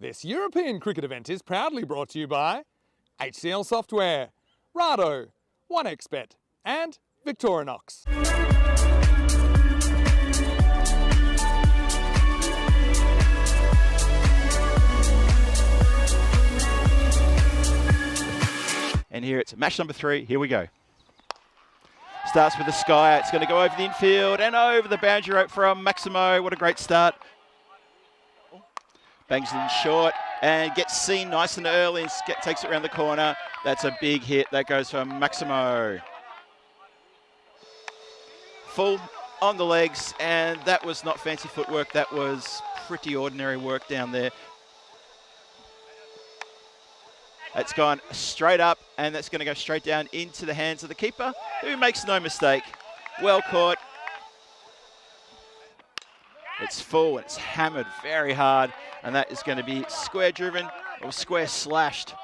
This European cricket event is proudly brought to you by HCL Software, Rado, 1xBet and Victorinox. And here it's match number 3. Here we go. Starts with the sky. It's going to go over the infield and over the boundary rope from Maximo. What a great start. Bangs it in short and gets seen nice and early and takes it around the corner. That's a big hit. That goes for Maximo. Full on the legs, and that was not fancy footwork. That was pretty ordinary work down there. It's gone straight up, and that's going to go straight down into the hands of the keeper, who makes no mistake. Well caught. It's full, it's hammered very hard, and that is going to be square driven or square slashed.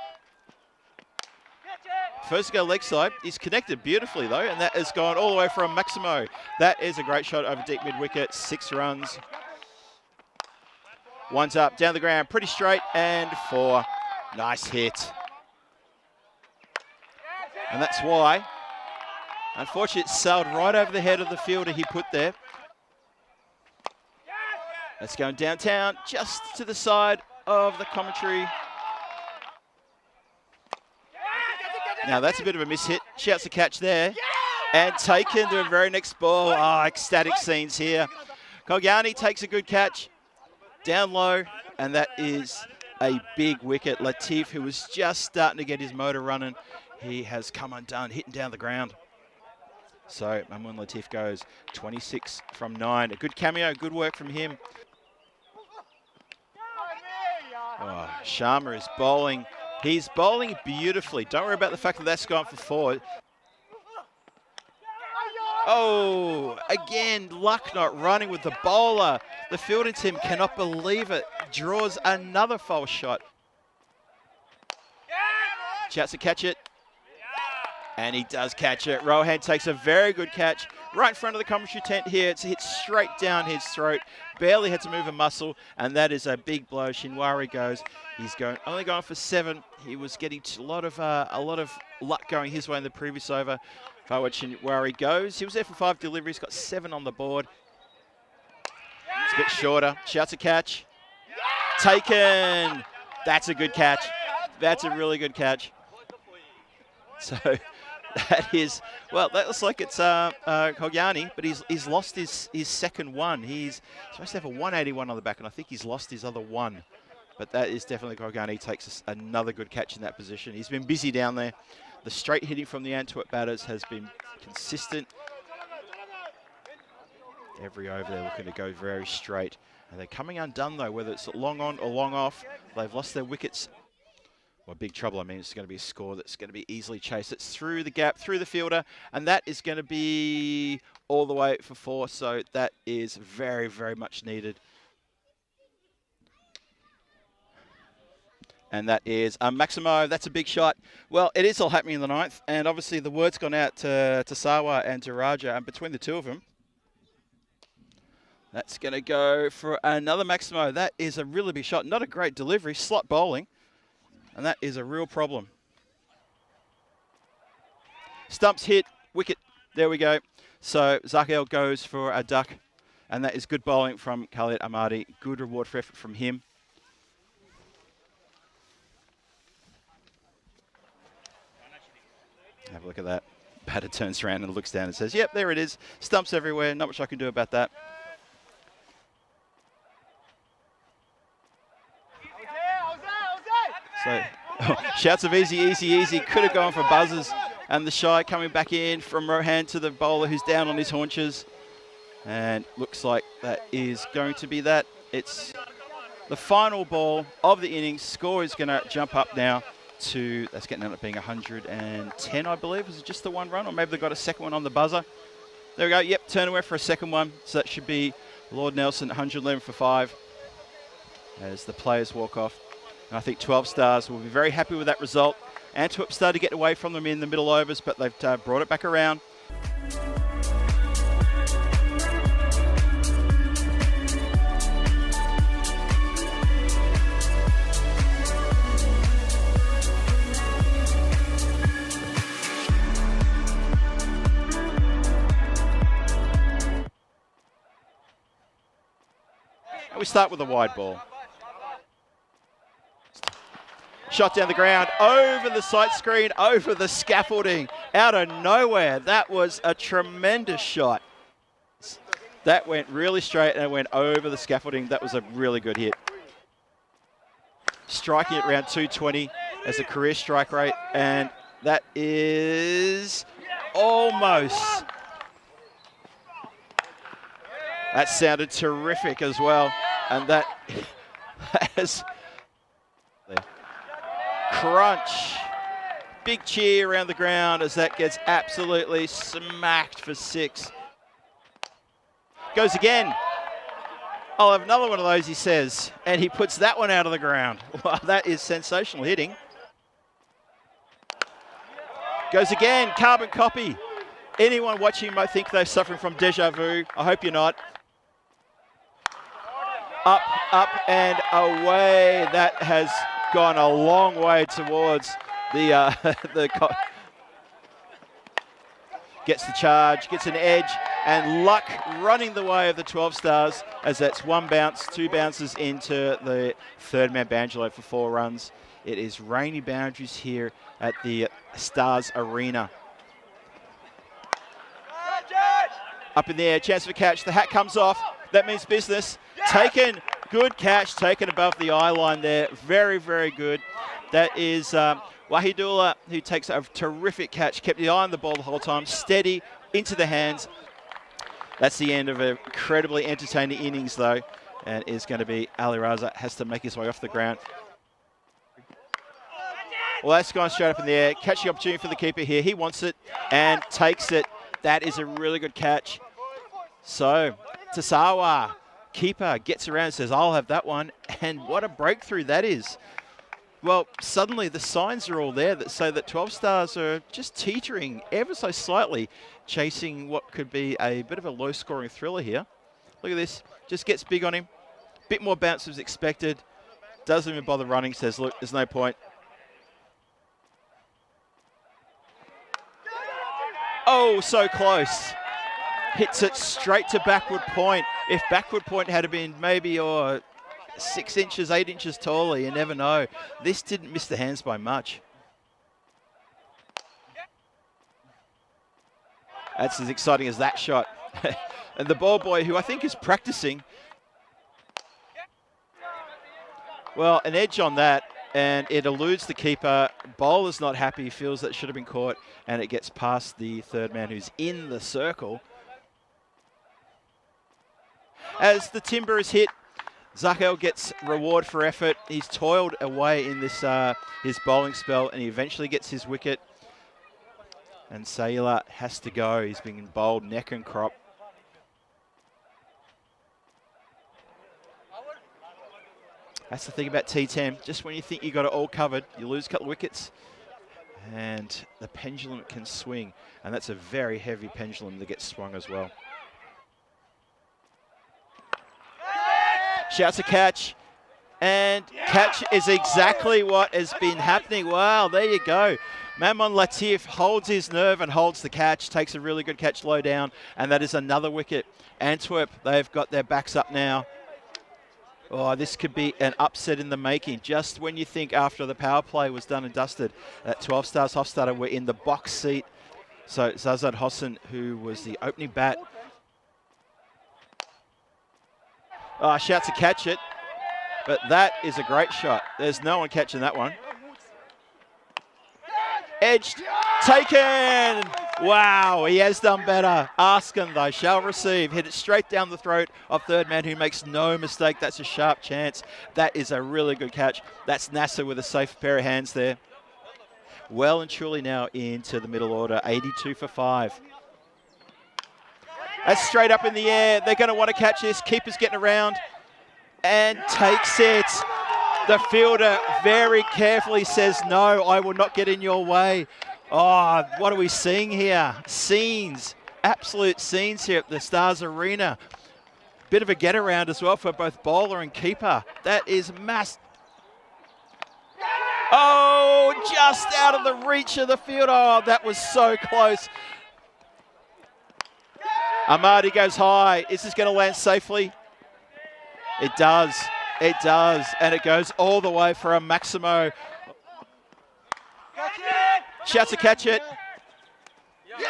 First to go leg side. He's connected beautifully though, and that has gone all the way from Maximo. That is a great shot over deep mid wicket. 6 runs. One's up, down the ground, pretty straight, and 4. Nice hit. And that's why, unfortunately, it sailed right over the head of the fielder he put there. That's going downtown, just to the side of the commentary. Now that's a bit of a miss hit. Shouts a catch there. And taken to the very next ball. Oh, ecstatic scenes here. Kogyani takes a good catch. Down low, and that is a big wicket. Latif, who was just starting to get his motor running, he has come undone, hitting down the ground. So Mamoun Latif goes 26 from 9. A good cameo, good work from him. Oh, Sharma is bowling. He's bowling beautifully. Don't worry about the fact that that's gone for 4. Oh, again, luck not running with the bowler. The fielding team cannot believe it. Draws another false shot. Shouts to catch it. And he does catch it. Rohan takes a very good catch right in front of the commentary tent here. It's hit straight down his throat. Barely had to move a muscle, and that is a big blow. Shinwari goes. He's only going for 7. He was getting a lot of luck going his way in the previous over. Fawad Shinwari goes. He was there for 5 deliveries, got 7 on the board. It's a bit shorter. Shouts a catch. Taken. That's a good catch. That's a really good catch. So that is, well, that looks like it's Kogyani, but he's lost his second one. He's supposed to have a 181 on the back, and I think he's lost his other one. But that is definitely Kogyani. He takes another good catch in that position. He's been busy down there. The straight hitting from the Antwerp batters has been consistent. Every over they're looking to go very straight. And they're coming undone though, whether it's long on or long off. They've lost their wickets. Well, big trouble. I mean, it's going to be a score that's going to be easily chased. It's through the gap, through the fielder, and that is going to be all the way for 4. So that is very, very much needed. And that is Maximo. That's a big shot. Well, it is all happening in the 9th, and obviously the word's gone out to Sawa and to Raja, and between the two of them, that's going to go for another Maximo. That is a really big shot. Not a great delivery, slot bowling. And that is a real problem. Stumps hit, wicket. There we go. So Zakel goes for a duck. And that is good bowling from Khalid Ahmadi. Good reward for effort from him. Have a look at that. Batter turns around and looks down and says, yep, there it is. Stumps everywhere. Not much I can do about that. So, shouts of easy, easy, easy. Could have gone for buzzers. And the shy coming back in from Rohan to the bowler who's down on his haunches. And looks like that is going to be that. It's the final ball of the innings. Score is going to jump up now to, that's getting out of being 110, I believe. Is it just the 1 run? Or maybe they got a second one on the buzzer. There we go. Yep, turn away for a second one. So that should be Lord Nelson, 111 for 5. As the players walk off. And I think 12 Stars will be very happy with that result. Antwerp started to get away from them in the middle overs, but they've brought it back around. we start with a wide ball. Shot down the ground, over the sight screen, over the scaffolding, out of nowhere. That was a tremendous shot. That went really straight and it went over the scaffolding. That was a really good hit. Striking at around 220 as a career strike rate, and that is almost. That sounded terrific as well, and that has crunch. Big cheer around the ground as that gets absolutely smacked for 6. Goes again. I'll have another one of those, he says, and he puts that one out of the ground. Wow, that is sensational hitting. Goes again, carbon copy. Anyone watching might think they're suffering from deja vu. I hope you're not. Up, up, and away. That has gone a long way towards the gets the charge, gets an edge, and luck running the way of the 12 Stars as that's 1 bounce, 2 bounces into the third man Bangelo for 4 runs. It is rainy boundaries here at the Stars Arena. Up in the air, chance for a catch. The hat comes off. That means business. Taken, good catch, taken above the eye line there. Very, very good. That is Wahidullah, who takes a terrific catch, kept the eye on the ball the whole time, steady, into the hands. That's the end of an incredibly entertaining innings, though, and is going to be Ali Raza has to make his way off the ground. Well, that's gone straight up in the air. Catching opportunity for the keeper here. He wants it and takes it. That is a really good catch. So, Tasawa, keeper, gets around and says, I'll have that one. And what a breakthrough that is. Well, suddenly the signs are all there that say that 12 Stars are just teetering ever so slightly, chasing what could be a bit of a low-scoring thriller here. Look at this. Just gets big on him. Bit more bounce was expected. Doesn't even bother running. Says, look, there's no point. Oh, so close. Hits it straight to backward point. If backward point had been maybe 6 inches, 8 inches taller, you never know. This didn't miss the hands by much. That's as exciting as that shot. And the ball boy, who I think is practicing, well, an edge on that, and it eludes the keeper. Bowler's not happy, feels that it should have been caught, and it gets past the third man who's in the circle. As the timber is hit, Zakel gets reward for effort. He's toiled away in this his bowling spell, and he eventually gets his wicket. And Sailor has to go. He's being bowled neck and crop. That's the thing about T10. Just when you think you got it all covered, you lose a couple of wickets, and the pendulum can swing. And that's a very heavy pendulum that gets swung as well. Shouts a catch, and catch is exactly what has been happening. Wow, there you go. Mammon Latif holds his nerve and holds the catch, takes a really good catch low down, and that is another wicket. Antwerp, they've got their backs up now. Oh, this could be an upset in the making. Just when you think after the power play was done and dusted, that 12 Stars Hofstadter were in the box seat. So Zazad Hossain, who was the opening bat, shouts to catch it, but that is a great shot. There's no one catching that one. Edged, taken! Wow, he has done better. Askin, though, shall receive. Hit it straight down the throat of third man, who makes no mistake. That's a sharp chance. That is a really good catch. That's Nasser with a safe pair of hands there. Well and truly now into the middle order, 82 for 5. That's straight up in the air. They're going to want to catch this. Keeper's getting around and takes it. The fielder very carefully says, no, I will not get in your way. Oh, what are we seeing here? Scenes, absolute scenes here at the Stars Arena. Bit of a get around as well for both bowler and keeper. That is mass. Oh, just out of the reach of the field. Oh, that was so close. Amadi goes high. Is this going to land safely? It does. It does. And it goes all the way for a Maximo. Shouts to catch it.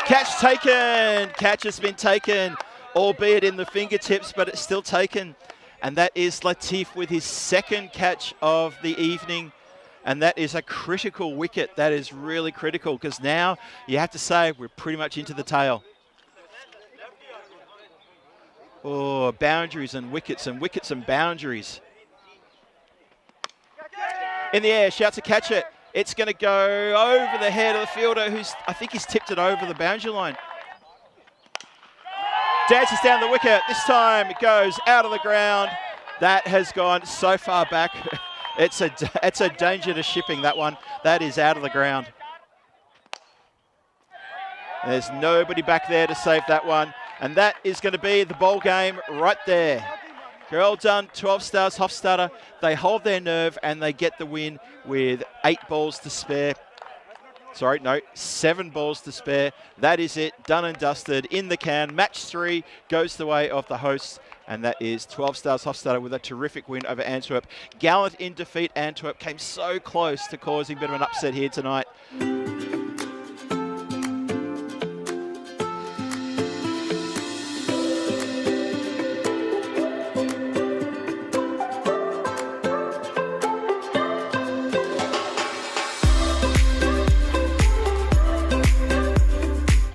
Catch taken. Catch has been taken, albeit in the fingertips, but it's still taken. And that is Latif with his second catch of the evening. And that is a critical wicket. That is really critical, because now you have to say we're pretty much into the tail. Oh, boundaries and wickets and boundaries. In the air, shouts to catch it. It's going to go over the head of the fielder, who's, I think he's tipped it over the boundary line. Dances down the wicket. This time it goes out of the ground. That has gone so far back. It's a danger to shipping, that one. That is out of the ground. There's nobody back there to save that one. And that is going to be the ball game right there. Well done, 12 Stars Hofstadter. They hold their nerve and they get the win with 8 balls to spare. Sorry, no, 7 balls to spare. That is it, done and dusted, in the can. Match 3 goes the way of the hosts, and that is 12 Stars Hofstadter with a terrific win over Antwerp. Gallant in defeat, Antwerp came so close to causing a bit of an upset here tonight.